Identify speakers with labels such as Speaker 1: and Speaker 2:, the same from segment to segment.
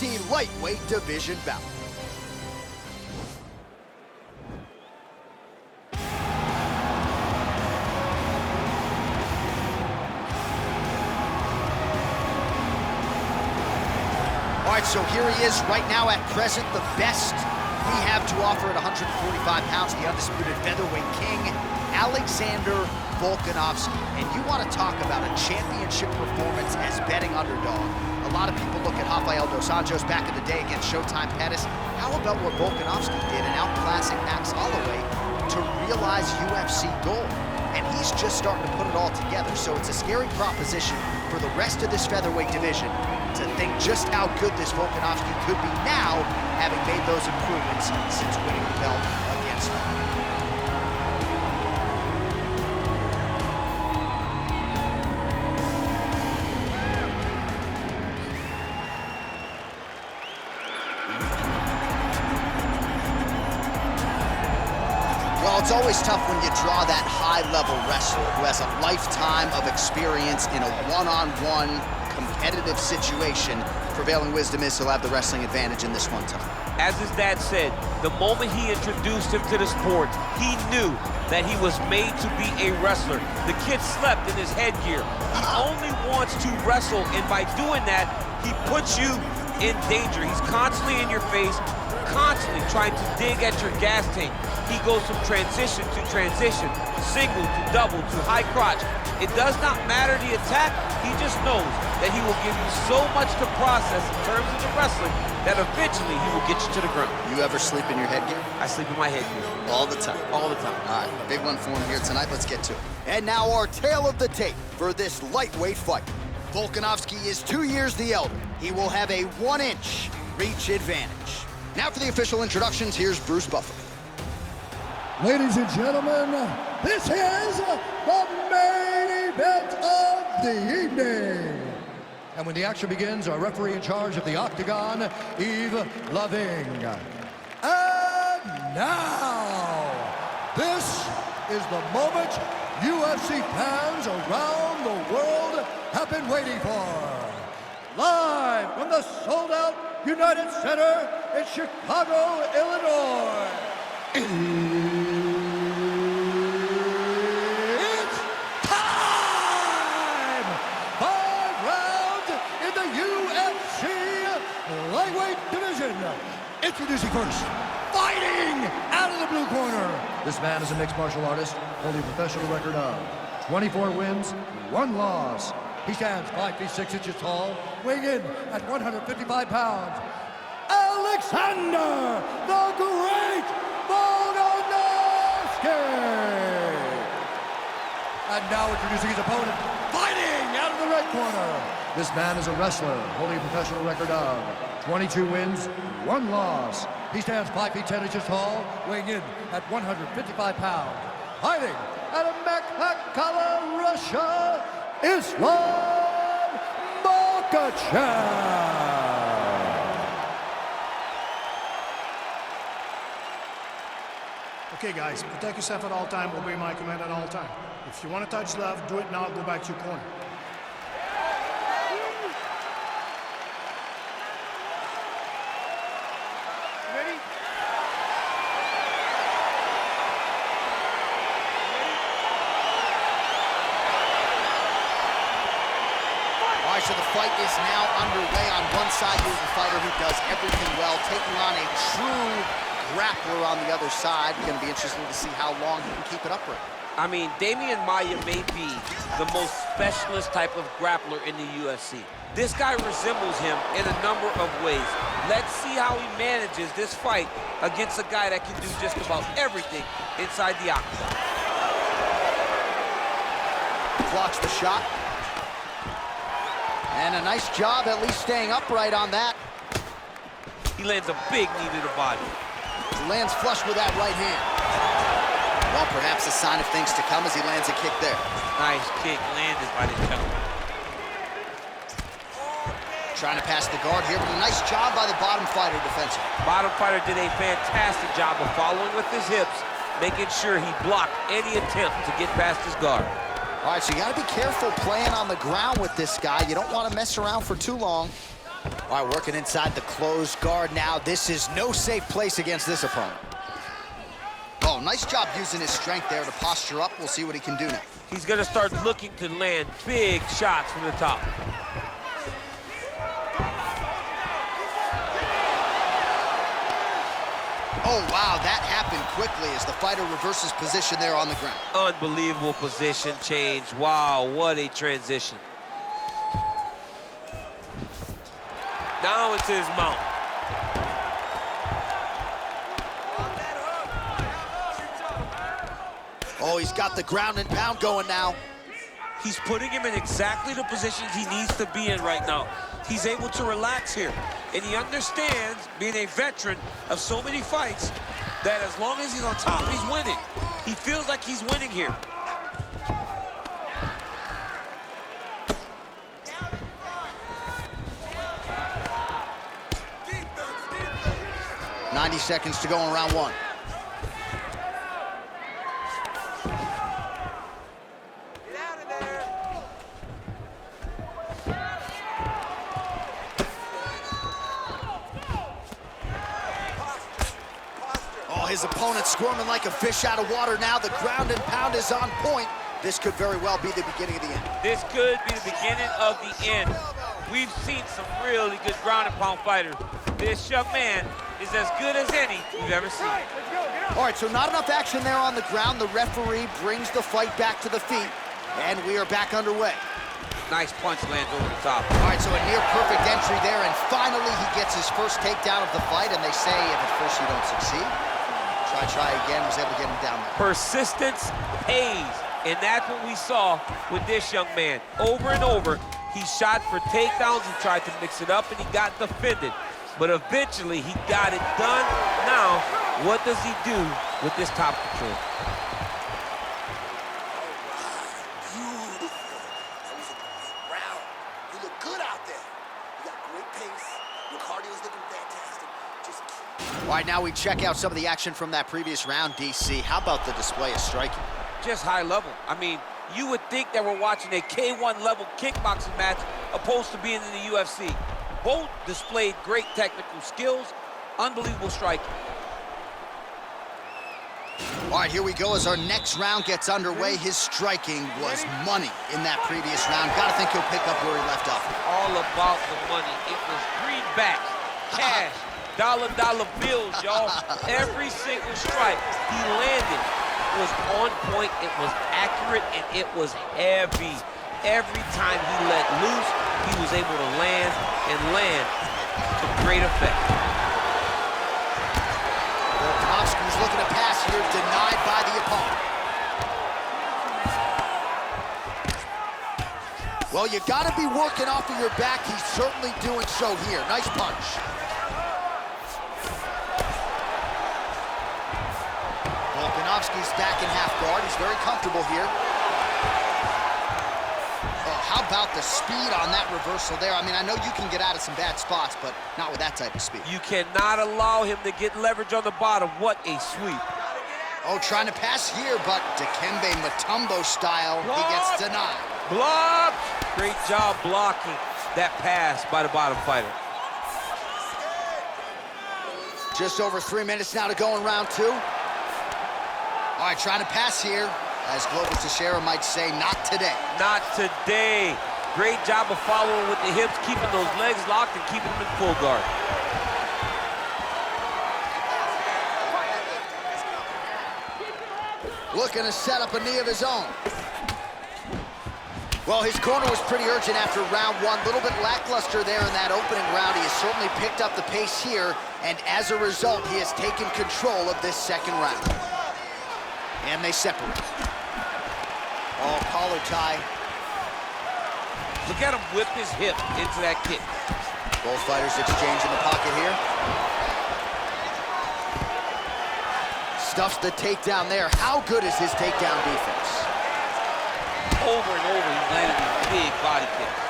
Speaker 1: UFC lightweight division bout. All right, so here he is right now at present, the best we have to offer at 145 pounds, the undisputed featherweight king, Alexander Volkanovski. And you want to talk about a championship performance as betting underdog. A lot of people look at Rafael dos Anjos back in the day against Showtime Pettis. How about what Volkanovski did in outclassing Max Holloway to realize UFC gold? And he's just starting to put it all together. So it's a scary proposition for the rest of this featherweight division to think just how good this Volkanovski could be now, having made those improvements since winning the belt against him. Well, it's always tough when you draw that high-level wrestler who has a lifetime of experience in a one-on-one competitive situation. Prevailing wisdom is he'll have the wrestling advantage in this one time.
Speaker 2: As his dad said, the moment he introduced him to the sport, he knew that he was made to be a wrestler. The kid slept in his headgear. He only wants to wrestle, and by doing that, he puts you in danger. He's constantly in your face, constantly trying to dig at your gas tank. He goes from transition to transition, single to double to high crotch. It does not matter the attack. He just knows that he will give you so much to process in terms of the wrestling that eventually he will get you to the ground.
Speaker 1: You ever sleep in your headgear?
Speaker 2: I sleep in my headgear.
Speaker 1: All the time?
Speaker 2: All the time.
Speaker 1: All right, big one for him here tonight. Let's get to it. And now our tale of the tape for this lightweight fight. Volkanovski is 2 years the elder. He will have a 1-inch reach advantage. Now for the official introductions, here's Bruce Buffer.
Speaker 3: Ladies and gentlemen, this is the main event of the evening. And when the action begins, our referee in charge of the Octagon, Yves Loving. And now, this is the moment UFC fans around the world have been waiting for. Live from the sold-out United Center in Chicago, Illinois. It's time! 5 rounds in the UFC lightweight division. Introducing first, fighting out of the blue corner. This man is a mixed martial artist, holding a professional record of 24 wins, 1 loss. He stands 5 feet 6 inches tall, weighing in at 155 pounds. Alexander the Great Volkanovski! And now introducing his opponent, fighting out of the red corner. This man is a wrestler, holding a professional record of 22 wins, 1 loss. He stands 5 feet 10 inches tall, weighing in at 155 pounds. Fighting out of Makhachkala, Russia, Islam Makhachev.
Speaker 4: Okay, guys, protect yourself at all time, obey my command at all time. If you want to touch left, do it now, go back to your corner. Ready?
Speaker 1: All right, so the fight is now underway. On one side, you have a fighter who does everything well, taking on a true grappler on the other side. Going to be interesting to see how long he can keep it upright.
Speaker 2: I mean, Damian Maia may be the most specialist type of grappler in the UFC. This guy resembles him in a number of ways. Let's see how he manages this fight against a guy that can do just about everything inside the octagon.
Speaker 1: Blocks the shot. And a nice job at least staying upright on that.
Speaker 2: He lands a big knee to the body.
Speaker 1: Lands flush with that right hand. Well, perhaps a sign of things to come as he lands a kick there.
Speaker 2: Nice kick landed by the gentleman.
Speaker 1: Trying to pass the guard here, but a nice job by the bottom fighter defensively.
Speaker 2: Bottom fighter did a fantastic job of following with his hips, making sure he blocked any attempt to get past his guard.
Speaker 1: All right, so you got to be careful playing on the ground with this guy. You don't want to mess around for too long. All right, working inside the closed guard now. This is no safe place against this opponent. Oh, nice job using his strength there to posture up. We'll see what he can do now.
Speaker 2: He's gonna start looking to land big shots from the top.
Speaker 1: Oh, wow, that happened quickly as the fighter reverses position there on the ground.
Speaker 2: Unbelievable position change. Wow, what a transition. Now into his mount.
Speaker 1: Oh, he's got the ground and pound going now.
Speaker 2: He's putting him in exactly the positions he needs to be in right now. He's able to relax here. And he understands, being a veteran of so many fights, that as long as he's on top, he's winning. He feels like he's winning here.
Speaker 1: "90 seconds to go in round one. His opponent squirming like a fish out of water now. The ground and pound is on point. This could very well be the beginning of the end.
Speaker 2: This could be the beginning of the end. We've seen some really good ground and pound fighters. This young man is as good as any we've ever seen.
Speaker 1: All right, so not enough action there on the ground. The referee brings the fight back to the feet, and we are back underway.
Speaker 2: Nice punch lands over the top.
Speaker 1: All right, so a near-perfect entry there, and finally he gets his first takedown of the fight, and they say if at first you don't succeed, try again, was able to get him down there.
Speaker 2: Persistence pays, and that's what we saw with this young man. Over and over, he shot for takedowns, he tried to mix it up, and he got defended. But eventually, he got it done. Now, what does he do with this top control?
Speaker 5: Beautiful. That was a great round. You look good out there. You got great pace. Your cardio's looking fantastic. Just keep.
Speaker 1: All right, now we check out some of the action from that previous round, DC. How about the display of striking?
Speaker 2: Just high level. I mean, you would think that we're watching a K1 level kickboxing match opposed to being in the UFC. Both displayed great technical skills, unbelievable striking.
Speaker 1: All right, here we go as our next round gets underway. His striking was money in that previous round. Gotta think he'll pick up where he left off.
Speaker 2: All about the money. It was greenbacks, cash, dollar bills, y'all. Every single strike he landed was on point, it was accurate, and it was heavy. Every time he let loose, he was able to land to great effect.
Speaker 1: Volkanovski's looking to pass here, denied by the opponent. Well, you gotta be working off of your back. He's certainly doing so here. Nice punch. Volkanovski's back in half guard. He's very comfortable here. How about the speed on that reversal there? I mean, I know you can get out of some bad spots, but not with that type of speed.
Speaker 2: You cannot allow him to get leverage on the bottom. What a sweep.
Speaker 1: Oh, trying to pass here, but Dikembe Mutombo style, he gets denied.
Speaker 2: Block! Great job blocking that pass by the bottom fighter.
Speaker 1: Just over 3 minutes now to go in round two. All right, trying to pass here. As Global Teixeira might say, not today.
Speaker 2: Not today. Great job of following with the hips, keeping those legs locked and keeping them in full guard.
Speaker 1: Looking to set up a knee of his own. Well, his corner was pretty urgent after round one. A little bit lackluster there in that opening round. He has certainly picked up the pace here, and as a result, he has taken control of this second round. And they separate. Oh, collar tie.
Speaker 2: Look at him whip his hip into that kick.
Speaker 1: Both fighters exchange in the pocket here. Stuffs the takedown there. How good is his takedown defense?
Speaker 2: Over and over, he's landed these big body kicks.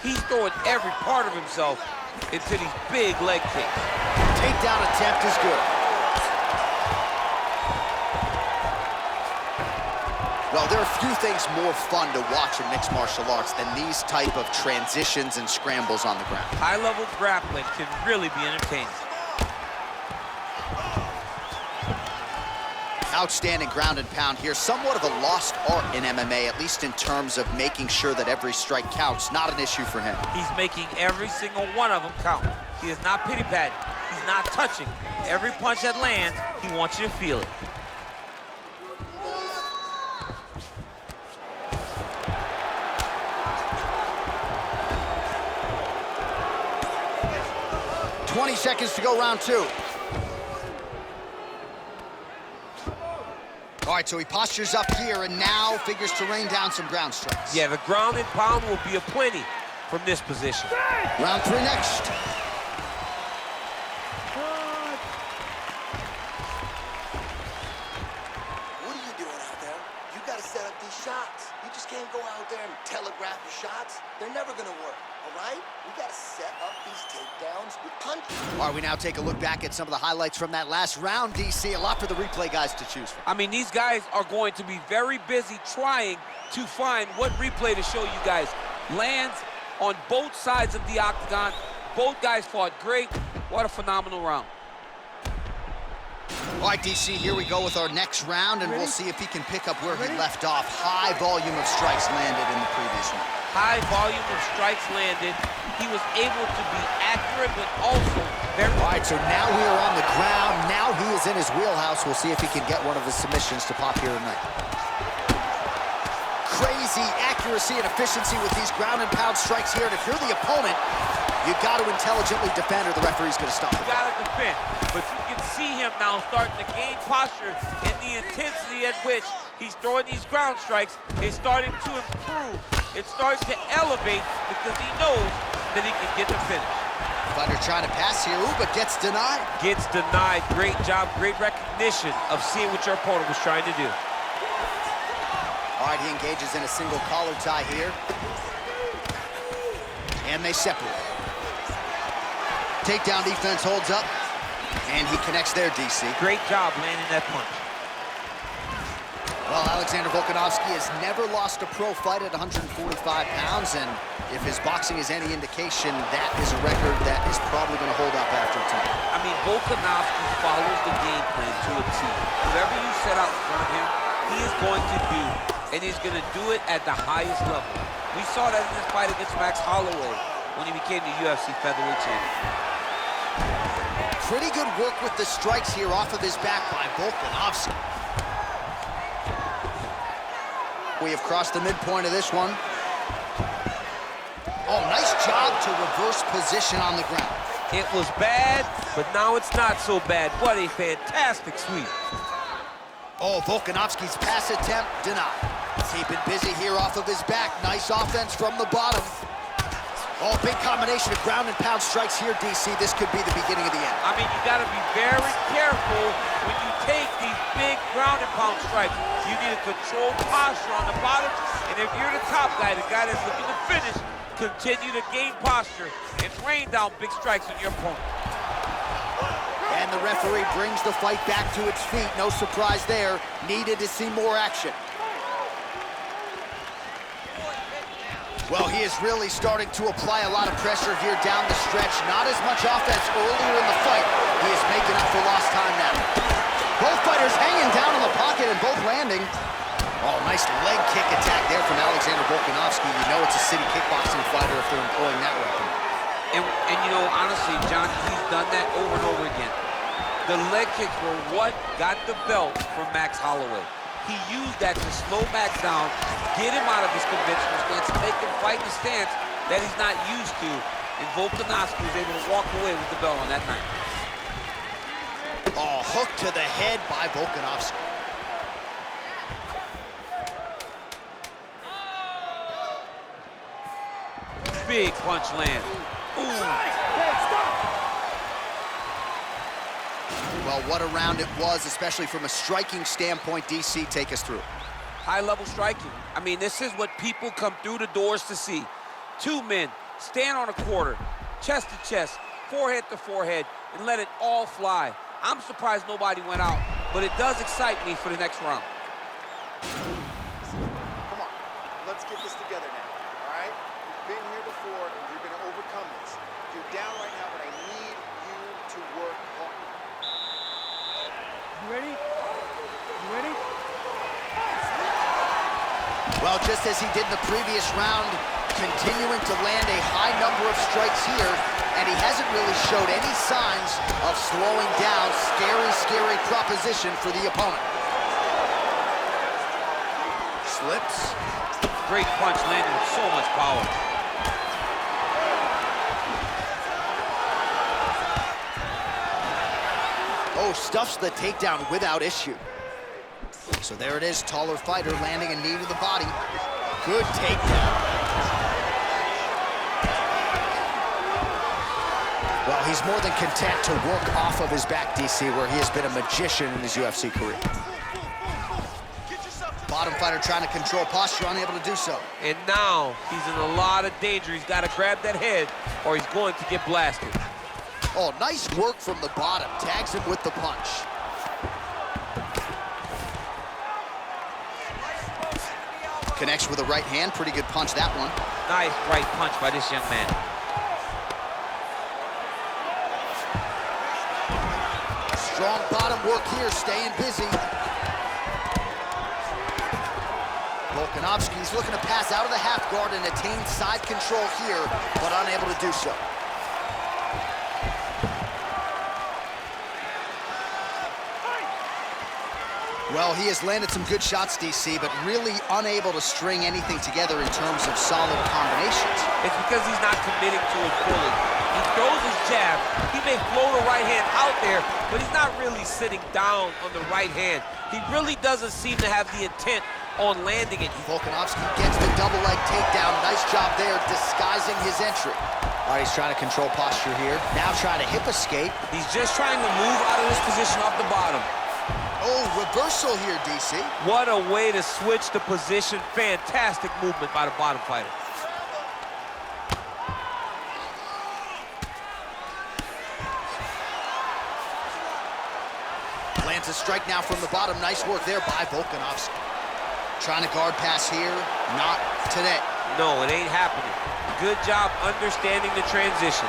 Speaker 2: He's throwing every part of himself into these big leg kicks.
Speaker 1: Takedown attempt is good. Well, there are few things more fun to watch in mixed martial arts than these type of transitions and scrambles on the ground.
Speaker 2: High-level grappling can really be entertaining.
Speaker 1: Outstanding ground and pound here. Somewhat of a lost art in MMA, at least in terms of making sure that every strike counts. Not an issue for him.
Speaker 2: He's making every single one of them count. He is not pity-patting. He's not touching. Every punch that lands, he wants you to feel it.
Speaker 1: "20 seconds to go, round two." All right, so he postures up here and now figures to rain down some ground strikes.
Speaker 2: Yeah, the ground and pound will be aplenty from this position.
Speaker 1: Round three next.
Speaker 5: What are you doing out there? You got to set up these shots. You just can't go out there and telegraph your shots. They're never going to work, all right? We got to set up these takedowns with punches.
Speaker 1: All right, we now take a look back at some of the highlights from that last round, DC. A lot for the replay guys to choose from.
Speaker 2: I mean, these guys are going to be very busy trying to find what replay to show you guys. Lands on both sides of the octagon. Both guys fought great. What a phenomenal round.
Speaker 1: All right, DC, here we go with our next round, and we'll see if he can pick up where he left off. High volume of strikes landed in the previous one.
Speaker 2: High volume of strikes landed. He was able to be accurate, but also very...
Speaker 1: All right, so now we are on the ground. Now he is in his wheelhouse. We'll see if he can get one of his submissions to pop here tonight. Crazy accuracy and efficiency with these ground and pound strikes here. And if you're the opponent, you got to intelligently defend or the referee's going to stop it.
Speaker 2: You got to defend, but you can see him now starting to gain posture and the intensity at which he's throwing these ground strikes is starting to improve. It's starting to elevate because he knows that he can get the finish.
Speaker 1: Fighter trying to pass here, ooh, but gets denied.
Speaker 2: Gets denied. Great job, great recognition of seeing what your opponent was trying to do.
Speaker 1: All right, he engages in a single collar tie here. And they separate. Takedown defense holds up. And he connects there, DC.
Speaker 2: Great job landing that punch.
Speaker 1: Well, Alexander Volkanovski has never lost a pro fight at 145 pounds, and if his boxing is any indication, that is a record that is probably going to hold up after tonight.
Speaker 2: I mean, Volkanovski follows the game plan to a T. Whatever you set out in front of him, he is going to do, and he's going to do it at the highest level. We saw that in this fight against Max Holloway when he became the UFC featherweight champion.
Speaker 1: Pretty good work with the strikes here off of his back by Volkanovski. We have crossed the midpoint of this one. Oh, nice job to reverse position on the ground.
Speaker 2: It was bad, but now it's not so bad. What a fantastic sweep.
Speaker 1: Oh, Volkanovski's pass attempt denied. Keeping busy here off of his back. Nice offense from the bottom. Oh, big combination of ground and pound strikes here, DC. This could be the beginning of the end.
Speaker 2: I mean, you got to be very careful when you take these big ground and pound strikes. You need a controlled posture on the bottom, and if you're the top guy, the guy that's looking to finish, continue to gain posture and rain down big strikes on your opponent.
Speaker 1: And the referee brings the fight back to its feet. No surprise there. Needed to see more action. Well, he is really starting to apply a lot of pressure here down the stretch. Not as much offense earlier in the fight. He is making up for lost time now. Both fighters hanging down in the pocket and both landing. Oh, nice leg kick attack there from Alexander Volkanovski. You know it's a city kickboxing fighter if they're employing that weapon.
Speaker 2: And you know, honestly, John, he's done that over and over again. The leg kicks were what got the belt from Max Holloway. He used that to slow Max down, get him out of his conventional stance, make him fight the stance that he's not used to. And Volkanovski was able to walk away with the belt on that night.
Speaker 1: Oh, hook to the head by Volkanovski.
Speaker 2: Big punch land. Ooh.
Speaker 1: Well, what a round it was, especially from a striking standpoint. DC, take us through.
Speaker 2: High-level striking. I mean, this is what people come through the doors to see. Two men stand on a quarter, chest to chest, forehead to forehead, and let it all fly. I'm surprised nobody went out, but it does excite me for the next round.
Speaker 5: let's get this together now, all right? You've been here before, and you're going to overcome this. You're down right now, but I need you to work hard.
Speaker 6: You ready? You ready?
Speaker 1: Well, just as he did in the previous round, continuing to land a high number of strikes here, and he hasn't really showed any signs of slowing down. Scary, scary proposition for the opponent. Slips.
Speaker 2: Great punch landed with so much power.
Speaker 1: Oh, stuffs the takedown without issue. So there it is, taller fighter landing a knee to the body. Good takedown. Well, he's more than content to work off of his back, DC, where he has been a magician in his UFC career. Bottom fighter trying to control posture, unable to do so.
Speaker 2: And now he's in a lot of danger. He's got to grab that head or he's going to get blasted.
Speaker 1: Oh, nice work from the bottom. Tags him with the punch. Connects with a right hand. Pretty good punch, that one.
Speaker 2: Nice right punch by this young man.
Speaker 1: Strong bottom work here, staying busy. Volkanovski's looking to pass out of the half guard and attain side control here, but unable to do so. Well, he has landed some good shots, DC, but really unable to string anything together in terms of solid combinations.
Speaker 2: It's because he's not committing to it fully. He throws his jab. He may float a right hand out there, but he's not really sitting down on the right hand. He really doesn't seem to have the intent on landing it.
Speaker 1: Volkanovski gets the double leg takedown. Nice job there, disguising his entry. All right, he's trying to control posture here. Now trying to hip escape.
Speaker 2: He's just trying to move out of this position off the bottom.
Speaker 1: Oh, reversal here, DC.
Speaker 2: What a way to switch the position. Fantastic movement by the bottom fighter.
Speaker 1: Lands a strike now from the bottom. Nice work there by Volkanovski. Trying to guard pass here. Not today.
Speaker 2: No, it ain't happening. Good job understanding the transition.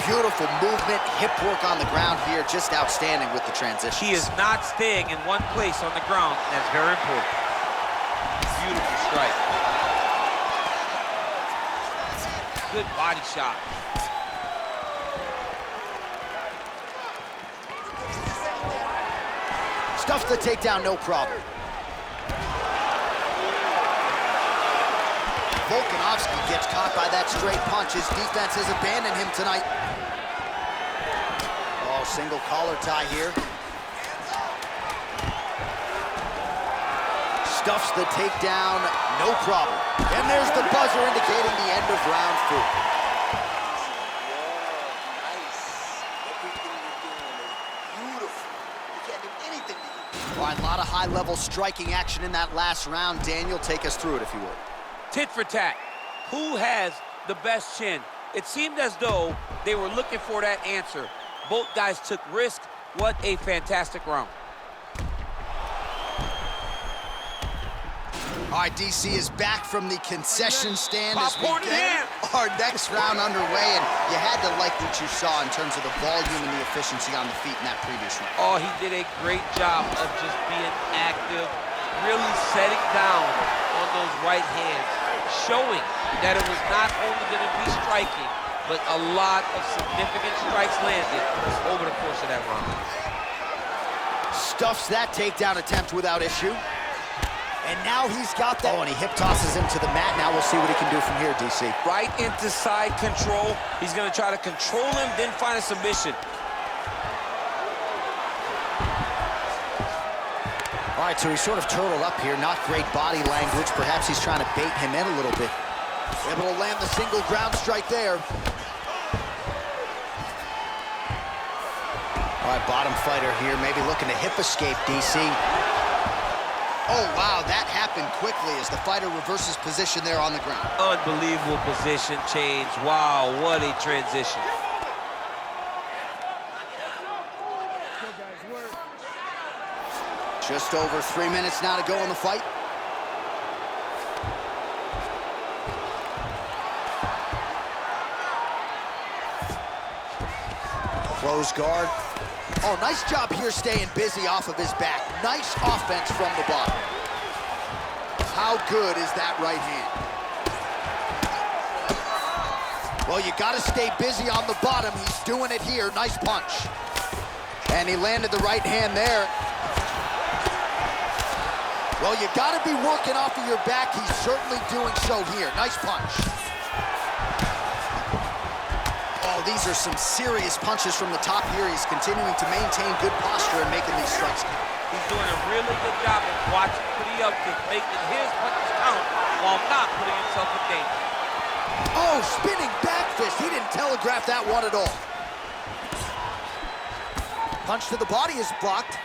Speaker 1: Beautiful movement, hip work on the ground here, just outstanding with the transition.
Speaker 2: He is not staying in one place on the ground. That's very important. Beautiful strike. Good body shot.
Speaker 1: Stuffs the takedown, no problem. Volkanovski gets caught by that straight punch. His defense has abandoned him tonight. Oh, single collar tie here. Stuffs the takedown, no problem. And there's the buzzer indicating the end of round 4.
Speaker 5: Nice. Everything you're doing is beautiful. You can't do anything to you.
Speaker 1: All right, a lot of high-level striking action in that last round. Daniel, take us through it, if you would.
Speaker 2: Tit for tat. Who has the best chin? It seemed as though they were looking for that answer. Both guys took risk. What a fantastic round.
Speaker 1: All right, DC is back from the concession stand as we
Speaker 2: Popcorn in
Speaker 1: get
Speaker 2: hand.
Speaker 1: our next round underway, and you had to like what you saw in terms of the volume and the efficiency on the feet in that previous round.
Speaker 2: Oh, he did a great job of just being active, really setting down on those right hands, showing that it was not only going to be striking, but a lot of significant strikes landed over the course of that round.
Speaker 1: Stuffs that takedown attempt without issue. And now he's got that. Oh, and he hip tosses him to the mat. Now we'll see what he can do from here, DC.
Speaker 2: Right into side control. He's going to try to control him, then find a submission.
Speaker 1: All right, so he's sort of turtled up here. Not great body language. Perhaps he's trying to bait him in a little bit. Able to land the single ground strike there. All right, bottom fighter here, maybe looking to hip escape, DC. Oh, wow, that happened quickly as the fighter reverses position there on the ground.
Speaker 2: Unbelievable position change. Wow, what a transition.
Speaker 1: Just over 3 minutes now to go in the fight. Close guard. Oh, nice job here staying busy off of his back. Nice offense from the bottom. How good is that right hand? Well, you got to stay busy on the bottom. He's doing it here. Nice punch. And he landed the right hand there. Well, you got to be working off of your back. He's certainly doing so here. Nice punch. Oh, these are some serious punches from the top here. He's continuing to maintain good posture and making these strikes.
Speaker 2: He's doing a really good job of watching for the upkick, making his punches count while not putting himself in danger.
Speaker 1: Oh, spinning back fist. He didn't telegraph that one at all. Punch to the body is blocked.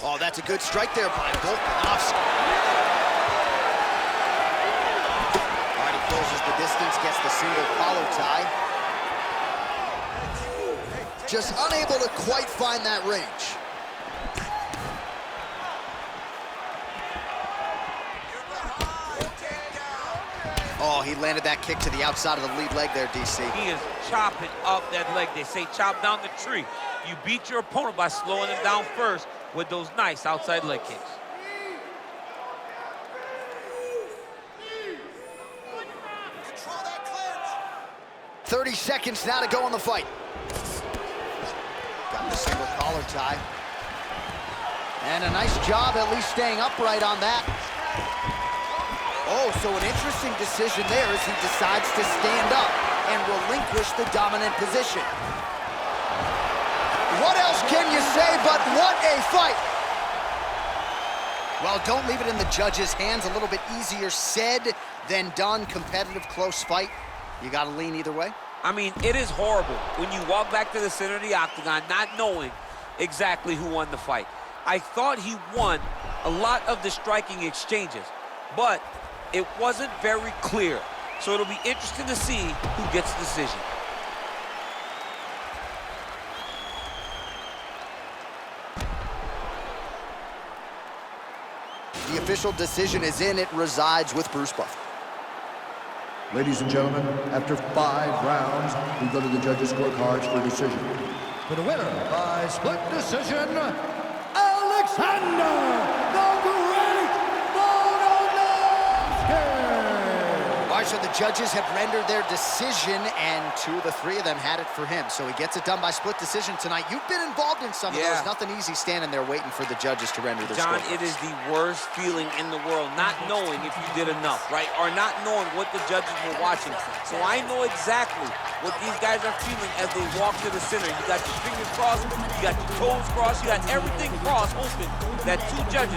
Speaker 1: Oh, that's a good strike there by Volkanovski. All right, he closes the distance, gets the single collar tie. Just unable to quite find that range. Oh, he landed that kick to the outside of the lead leg there, DC.
Speaker 2: He is chopping up that leg. They say chop down the tree. You beat your opponent by slowing him down first with those nice outside leg kicks.
Speaker 5: Control that clinch.
Speaker 1: 30 seconds now to go in the fight. Got the single collar tie. And a nice job at least staying upright on that. Oh, so an interesting decision there as he decides to stand up and relinquish the dominant position. What else can you say but what a fight? Well, don't leave it in the judges' hands. A little bit easier said than done. Competitive, close fight. You got to lean either way.
Speaker 2: I mean, it is horrible when you walk back to the center of the octagon not knowing exactly who won the fight. I thought he won a lot of the striking exchanges, but it wasn't very clear. So it'll be interesting to see who gets the decision.
Speaker 1: The official decision is in. It resides with Bruce Buffer.
Speaker 3: Ladies and gentlemen, after 5 rounds, we go to the judges' scorecards for a decision. For the winner by split decision, Alexander the Great Volkanovski!
Speaker 1: All right, so the judges have rendered their decision, and 2 of the 3 of them had it for him. So he gets it done by split decision tonight. You've been involved in some of those. Nothing easy standing there waiting for the judges to render their
Speaker 2: John,
Speaker 1: scorecards.
Speaker 2: it is the worst feeling in the world, not knowing if you did enough, right? Or not knowing what the judges were watching. So I know exactly what these guys are feeling as they walk to the center. You got your fingers crossed, you got your toes crossed, you got everything crossed open that 2 judges